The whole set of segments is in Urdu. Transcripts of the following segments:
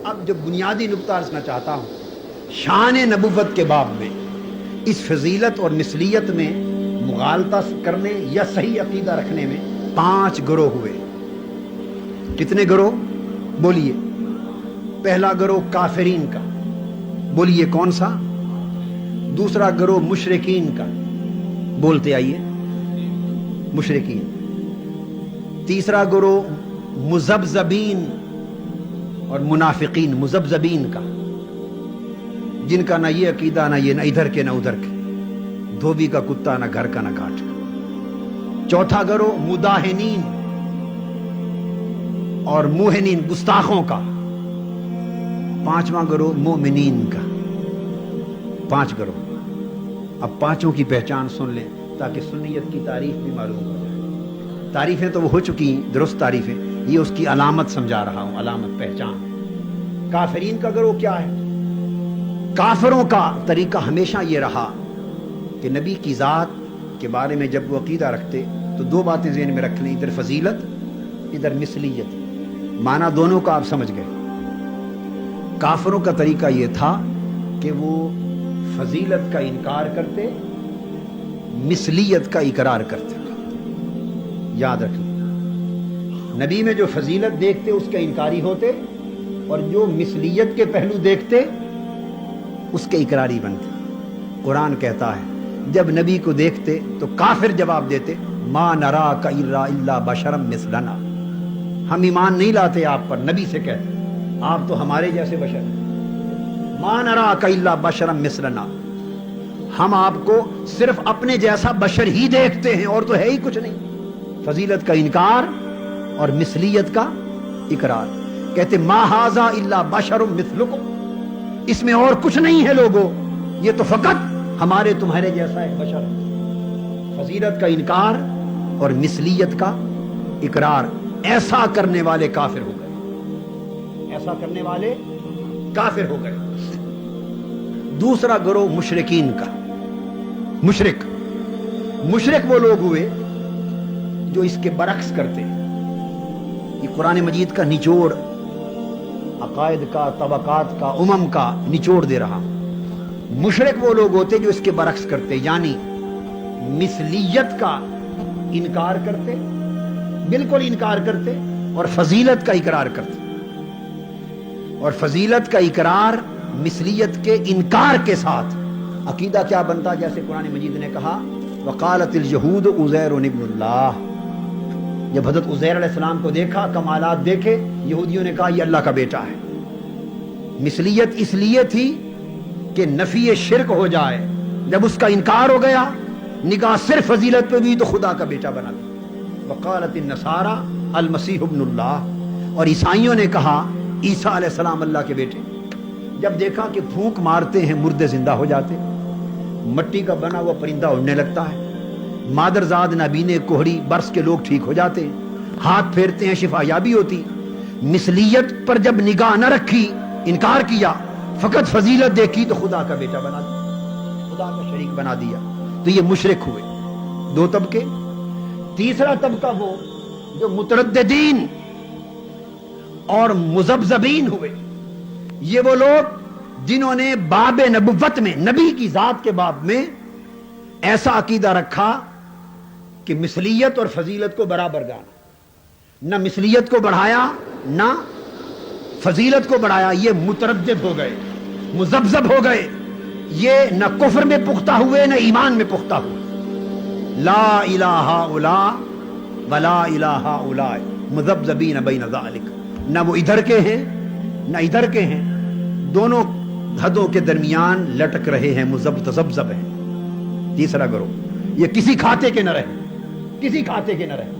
اب جو بنیادی نقطہ رسنا چاہتا ہوں، شان نبوت کے باب میں اس فضیلت اور مثلیت میں مغالطہ کرنے یا صحیح عقیدہ رکھنے میں 5 گروہ ہوئے۔ کتنے گروہ؟ بولیے۔ پہلا گروہ کافرین کا، بولیے کون سا؟ دوسرا گروہ مشرکین کا، بولتے آئیے، مشرکین۔ تیسرا گروہ مذبذبین اور منافقین، مذبذبین کا، جن کا نہ یہ عقیدہ نہ یہ، نہ ادھر کے نہ ادھر کے، دھوبی کا کتا نہ گھر کا نہ گھاٹ کا۔ چوتھا گروہ مداہنین اور موہنین، گستاخوں کا۔ پانچواں گروہ مومنین کا۔ 5 گروہ۔ اب پانچوں کی پہچان سن لیں تاکہ سنیت کی تعریف بھی معلوم ہو جائے۔ تعریفیں تو وہ ہو چکی ہیں، درست تعریفیں، یہ اس کی علامت سمجھا رہا ہوں، علامت، پہچان۔ کافرین کا گروہ کیا ہے؟ کافروں کا طریقہ ہمیشہ یہ رہا کہ نبی کی ذات کے بارے میں جب وہ عقیدہ رکھتے تو 2 باتیں ذہن میں رکھ لیں، ادھر فضیلت ادھر مثلیت، معنی دونوں کا آپ سمجھ گئے۔ کافروں کا طریقہ یہ تھا کہ وہ فضیلت کا انکار کرتے، مثلیت کا اقرار کرتے۔ یاد رکھیں، نبی میں جو فضیلت دیکھتے اس کے انکاری ہوتے، اور جو مثلیت کے پہلو دیکھتے اس کے اقراری بنتے۔ قرآن کہتا ہے جب نبی کو دیکھتے تو کافر جواب دیتے، ما نراک الا بشرا مثلنا، ہم ایمان نہیں لاتے آپ پر، نبی سے کہتے آپ تو ہمارے جیسے بشر ہیں۔ ما نراک الا بشرا مثلنا، ہم آپ کو صرف اپنے جیسا بشر ہی دیکھتے ہیں اور تو ہے ہی کچھ نہیں۔ فضیلت کا انکار اور مثلیت کا اقرار۔ کہتے ما ھذا الا بشر مثلکم، اس میں اور کچھ نہیں ہے لوگوں، یہ تو فقط ہمارے تمہارے جیسا ایک بشر ہے۔ فضیلت کا انکار اور مثلیت کا اقرار، ایسا کرنے والے کافر ہو گئے، ایسا کرنے والے کافر ہو گئے۔ دوسرا گروہ مشرکین کا۔ مشرک وہ لوگ ہوئے جو اس کے برعکس کرتے ہیں۔ یہ قرآن مجید کا نچوڑ، عقائد کا، طبقات کا، امم کا نچوڑ دے رہا ہوں۔ مشرک وہ لوگ ہوتے جو اس کے برعکس کرتے، یعنی مثلیت کا انکار کرتے، بالکل انکار کرتے، اور فضیلت کا اقرار کرتے۔ اور فضیلت کا اقرار مثلیت کے انکار کے ساتھ عقیدہ کیا بنتا؟ جیسے قرآن مجید نے کہا وقالت اليہود عزیر ابن اللہ، جب حضرت عزیر علیہ السلام کو دیکھا، کمالات دیکھے، یہودیوں نے کہا یہ اللہ کا بیٹا ہے۔ مثلیت اس لیے تھی کہ نفی شرک ہو جائے، جب اس کا انکار ہو گیا، نگاہ صرف فضیلت پہ بھی تو خدا کا بیٹا بنا دیا۔ وقالت النصارى المسیح ابن اللہ، اور عیسائیوں نے کہا عیسیٰ علیہ السلام اللہ کے بیٹے۔ جب دیکھا کہ پھونک مارتے ہیں مردے زندہ ہو جاتے، مٹی کا بنا ہوا پرندہ اڑنے لگتا ہے، مادرزاد نابینے کوہڑی برس کے لوگ ٹھیک ہو جاتے ہیں، ہاتھ پھیرتے ہیں شفا یابی ہوتی۔ مثلیت پر جب نگاہ نہ رکھی، انکار کیا، فقط فضیلت دیکھی تو خدا کا بیٹا بنا دیا، خدا کا شریک بنا دیا۔ تو یہ مشرک ہوئے، 2 طبقے۔ تیسرا طبقہ وہ جو مترددین اور مذبذبین ہوئے، یہ وہ لوگ جنہوں نے باب نبوت میں، نبی کی ذات کے باب میں ایسا عقیدہ رکھا کہ مثلیت اور فضیلت کو برابر جانا، نہ مثلیت کو بڑھایا نہ فضیلت کو بڑھایا۔ یہ متردد ہو گئے، مذبذب ہو گئے، یہ نہ کفر میں پختہ ہوئے نہ ایمان میں پختہ ہوئے۔ لا الہ الا ولا الہ اولئک مذبذبین بین ذلک، نہ وہ ادھر کے ہیں نہ ادھر کے ہیں، دونوں حدوں کے درمیان لٹک رہے ہیں، مذبذب ہیں۔ تیسرا گروہ، یہ کسی کھاتے کے نہ رہے، کسی کھاتے کے نہ رہے۔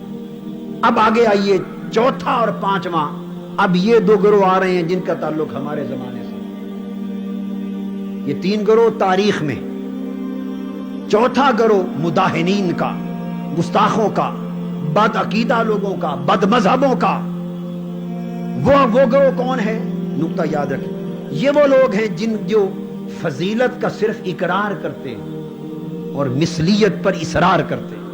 اب آگے آئیے، چوتھا اور پانچواں، اب یہ 2 گروہ آ رہے ہیں جن کا تعلق ہمارے زمانے سے۔ یہ 3 گروہ تاریخ میں، چوتھا گروہ مداہنین کا، گستاخوں کا، بد عقیدہ لوگوں کا، بد مذہبوں کا۔ وہ گروہ کون ہے؟ نقطہ یاد رکھیں، یہ وہ لوگ ہیں جو فضیلت کا صرف اقرار کرتے ہیں اور مثلیت پر اصرار کرتے ہیں۔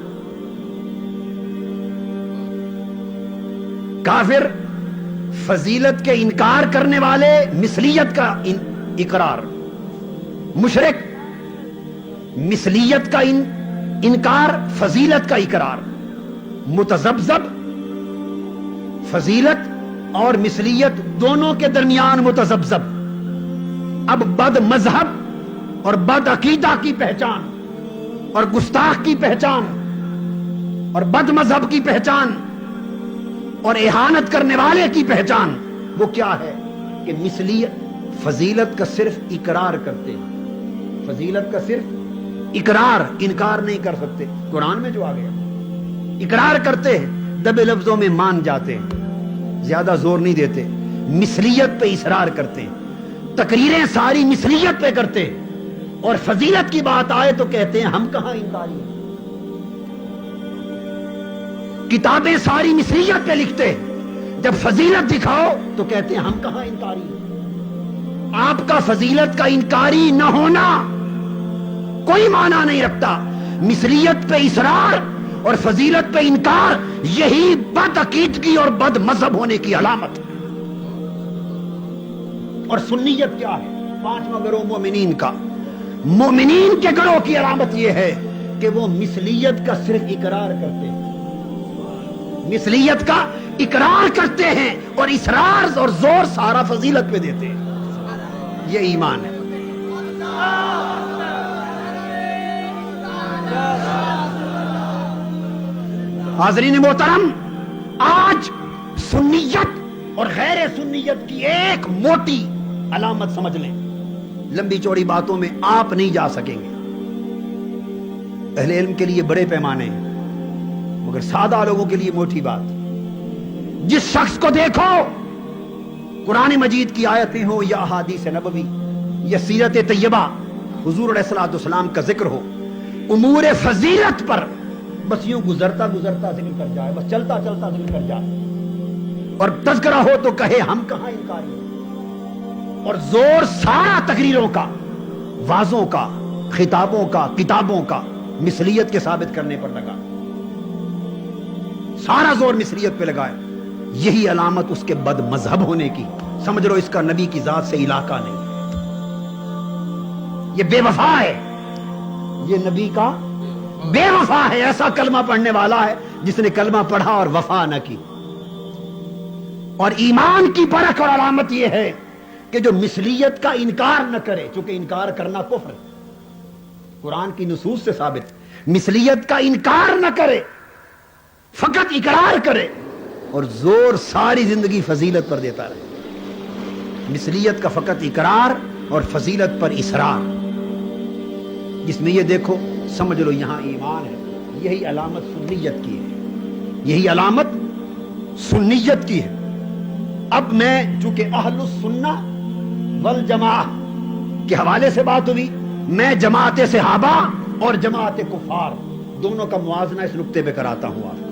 کافر فضیلت کے انکار کرنے والے مثلیت کا اقرار، مشرک مثلیت کا انکار، فضیلت کا اقرار، متذبذب فضیلت اور مثلیت دونوں کے درمیان متذبذب، اب بد مذہب اور بد عقیدہ کی پہچان اور گستاخ کی پہچان اور بد مذہب کی پہچان اور اہانت کرنے والے کی پہچان وہ کیا ہے کہ مثلیت فضیلت کا صرف اقرار کرتے ہیں، فضیلت کا صرف اقرار، انکار نہیں کر سکتے۔ قرآن میں جو آ گیا اقرار کرتے ہیں، دبے لفظوں میں مان جاتے ہیں، زیادہ زور نہیں دیتے، مثلیت پہ اصرار کرتے ہیں، تقریریں ساری مثلیت پہ کرتے ہیں، اور فضیلت کی بات آئے تو کہتے ہیں ہم کہاں انکاری ہیں، کتابیں ساری مثلیت پہ لکھتے ہیں، جب فضیلت دکھاؤ تو کہتے ہیں ہم کہاں انکاری ہیں۔ آپ کا فضیلت کا انکاری نہ ہونا کوئی معنی نہیں رکھتا، مثلیت پہ اصرار اور فضیلت پہ انکار یہی بد عقیدگی اور بد مذہب ہونے کی علامت ہے۔ اور سنیت کیا ہے؟ پانچواں گروہ مومنین کا، مومنین کے گروہ کی علامت یہ ہے کہ وہ مثلیت کا صرف اقرار کرتے ہیں، مثلیت کا اقرار کرتے ہیں اور اصرار اور زور سارا فضیلت پہ دیتے ہیں، یہ ایمان ہے۔ حاضرین محترم، آج سنیت اور غیر سنیت کی ایک موٹی علامت سمجھ لیں، لمبی چوڑی باتوں میں آپ نہیں جا سکیں گے، اہل علم کے لیے بڑے پیمانے ہیں، مگر سادہ لوگوں کے لیے موٹی بات۔ جس شخص کو دیکھو، قرآن مجید کی آیتیں ہو یا احادیث نبوی یا سیرت طیبہ، حضور علیہ الصلوۃ والسلام کا ذکر ہو، امور فضیلت پر بس یوں گزرتا گزرتا ذکر کر جائے، بس چلتا چلتا ذکر کر جائے، اور تذکرہ ہو تو کہے ہم کہاں انکاری ہیں، اور زور سارا تقریروں کا، وعظوں کا، خطابوں کا، کتابوں کا مثلیت کے ثابت کرنے پر لگا، سارا زور مثلیت پہ لگائے، یہی علامت اس کے بد مذہب ہونے کی۔ سمجھ لو اس کا نبی کی ذات سے علاقہ نہیں، یہ بے وفا ہے، یہ نبی کا بے وفا ہے، ایسا کلمہ پڑھنے والا ہے جس نے کلمہ پڑھا اور وفا نہ کی۔ اور ایمان کی پرکھ اور علامت یہ ہے کہ جو مثلیت کا انکار نہ کرے، چونکہ انکار کرنا کفر ہے، قرآن کی نصوص سے ثابت، مثلیت کا انکار نہ کرے، فقط اقرار کرے اور زور ساری زندگی فضیلت پر دیتا رہے، مثلیت کا فقط اقرار اور فضیلت پر اصرار، جس میں یہ دیکھو سمجھ لو یہاں ایمان ہے، یہی علامت سنیت کی ہے، یہی علامت سنیت کی ہے۔ اب میں چونکہ اہل السنہ والجماعہ کے حوالے سے بات ہوئی، میں جماعت صحابہ اور جماعت کفار دونوں کا موازنہ اس نقطے پہ کراتا ہوں آپ کو۔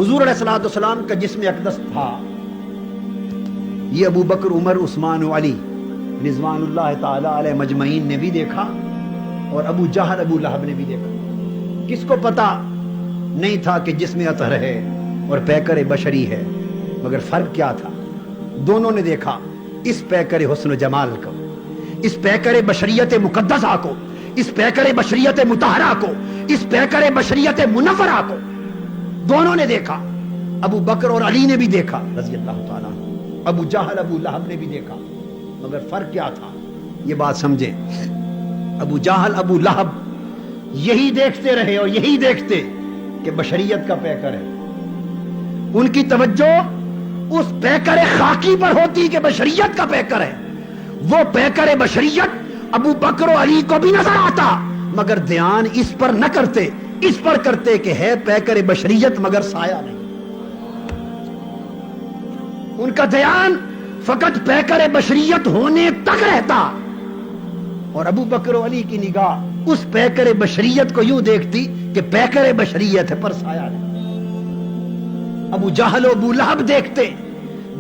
حضور علیہ الصلوۃ والسلام کا جسم اقدس تھا، یہ ابو بکر، عمر، عثمان و علی رضوان اللہ تعالی علیہ مجمعین نے بھی دیکھا، اور ابو جہل، ابو لہب نے بھی دیکھا۔ کس کو پتا نہیں تھا کہ جسم اطہر ہے اور پیکر بشری ہے، مگر فرق کیا تھا؟ دونوں نے دیکھا، اس پیکر حسن و جمال کو، اس پیکر بشریت مقدسہ کو، اس پیکر بشریت مطہرہ کو، اس پیکر بشریت منورہ کو دونوں نے دیکھا۔ ابو بکر اور علی نے بھی دیکھا رضی اللہ تعالیٰ، ابو جہل، ابو لہب نے بھی دیکھا، مگر فرق کیا تھا؟ یہ بات سمجھے، ابو جہل، ابو لہب یہی دیکھتے رہے اور یہی دیکھتے کہ بشریت کا پیکر ہے، ان کی توجہ اس پیکر خاکی پر ہوتی کہ بشریت کا پیکر ہے، وہ پیکر بشریت ابو بکر و علی کو بھی نظر آتا، مگر دھیان اس پر نہ کرتے، اس پر کرتے کہ ہے پیکر بشریت مگر سایہ نہیں، ان کا دھیان فقط پیکر بشریت ہونے تک رہتا، اور ابو بکر و علی کی نگاہ اس پیکر بشریت کو یوں دیکھتی کہ پیکر بشریت ہے پر سایہ نہیں۔ ابو جہل و ابو لہب دیکھتے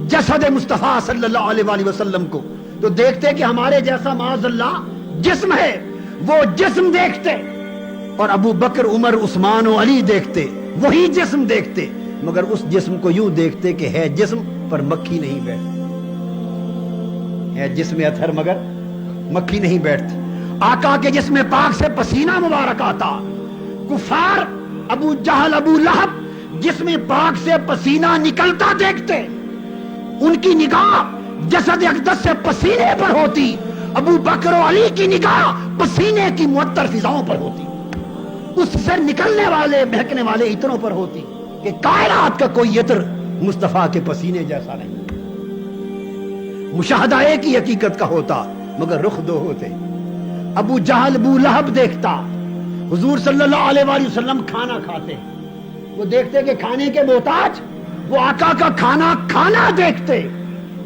جسد مصطفیٰ صلی اللہ علیہ وآلہ وسلم کو تو دیکھتے کہ ہمارے جیسا معاذ اللہ جسم ہے، وہ جسم دیکھتے، اور ابو بکر، عمر، عثمان و علی دیکھتے وہی جسم دیکھتے، مگر اس جسم کو یوں دیکھتے کہ ہے جسم پر مکھی نہیں بیٹھتی، ہے جسم اطہر مگر مکھی نہیں بیٹھتی۔ آقا کے جسم پاک سے پسینہ مبارک آتا، کفار ابو جہل ابو لہب جسم پاک سے پسینہ نکلتا دیکھتے، ان کی نگاہ جسد اقدس سے پسینے پر ہوتی، ابو بکر و علی کی نگاہ پسینے کی معطر فضاؤں پر ہوتی، اس سے نکلنے والے بہکنے والے عطروں پر ہوتی کہ کائنات کا کوئی عطر مصطفیٰ کے پسینے جیسا نہیں۔ مشاہدہ ایک ہی حقیقت کا ہوتا مگر رخ دو ہوتے۔ ابو جہل ابو لہب دیکھتا حضور صلی اللہ علیہ وآلہ وسلم کھانا کھاتے، وہ دیکھتے کہ کھانے کے محتاج، وہ آقا کا کھانا کھانا دیکھتے،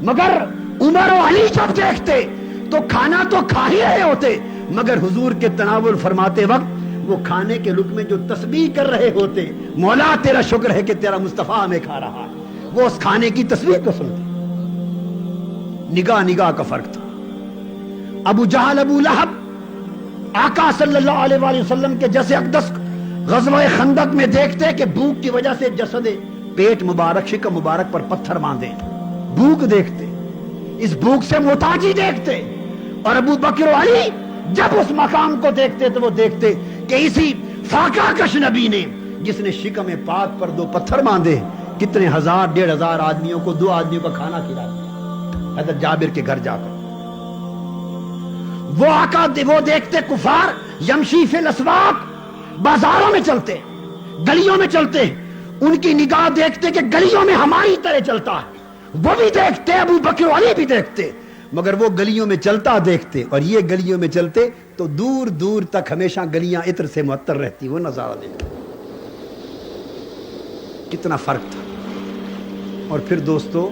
مگر عمر و علی جب دیکھتے تو کھانا تو کھا ہی رہے ہوتے، مگر حضور کے تناول فرماتے وقت وہ کھانے کے لقمے جو تسبیح کر رہے ہوتے، مولا تیرا شکر ہے کہ تیرا مصطفیٰ ہمیں کھا رہا ہے، وہ اس کھانے کی تسبیح کو سنتے۔ نگاہ نگاہ کا فرق تھا۔ ابو جہل ابو لہب آقا صلی اللہ علیہ وآلہ وسلم کے جسد اقدس غزوہ خندق میں دیکھتے کہ بھوک کی وجہ سے جسد پیٹ مبارک شکم مبارک پر پتھر باندھے، بھوک دیکھتے، اس بھوک سے محتاجی دیکھتے، اور ابو بکر و علی جب اس مقام کو دیکھتے تو وہ دیکھتے کہ اسی فاقہ کش نبی نے جس نے شکم پاک پر 2 پتھر باندھے کتنے ہزار 1,500 آدمیوں کو 2 آدمیوں کا کھانا کھلایا حضرت جابر کے گھر جا کر۔ وہ آقا وہ دیکھتے کفار یمشی فی الاسواق، بازاروں میں چلتے، گلیوں میں چلتے، ان کی نگاہ دیکھتے کہ گلیوں میں ہماری طرح چلتا ہے، وہ بھی دیکھتے، ابو بکر و علی بھی دیکھتے، مگر وہ گلیوں میں چلتا دیکھتے اور یہ گلیوں میں چلتے تو دور دور تک ہمیشہ گلیاں عطر سے معطر رہتی، وہ نظارہ دیکھتے۔ کتنا فرق تھا۔ اور پھر دوستو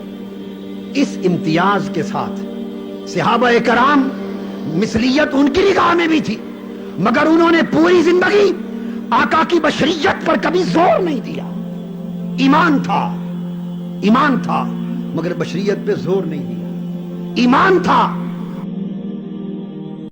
اس امتیاز کے ساتھ صحابہ کرام مثلیت ان کی نگاہ میں بھی تھی، مگر انہوں نے پوری زندگی آقا کی بشریت پر کبھی زور نہیں دیا۔ ایمان تھا مگر بشریت پہ زور نہیں دیا، ایمان تھا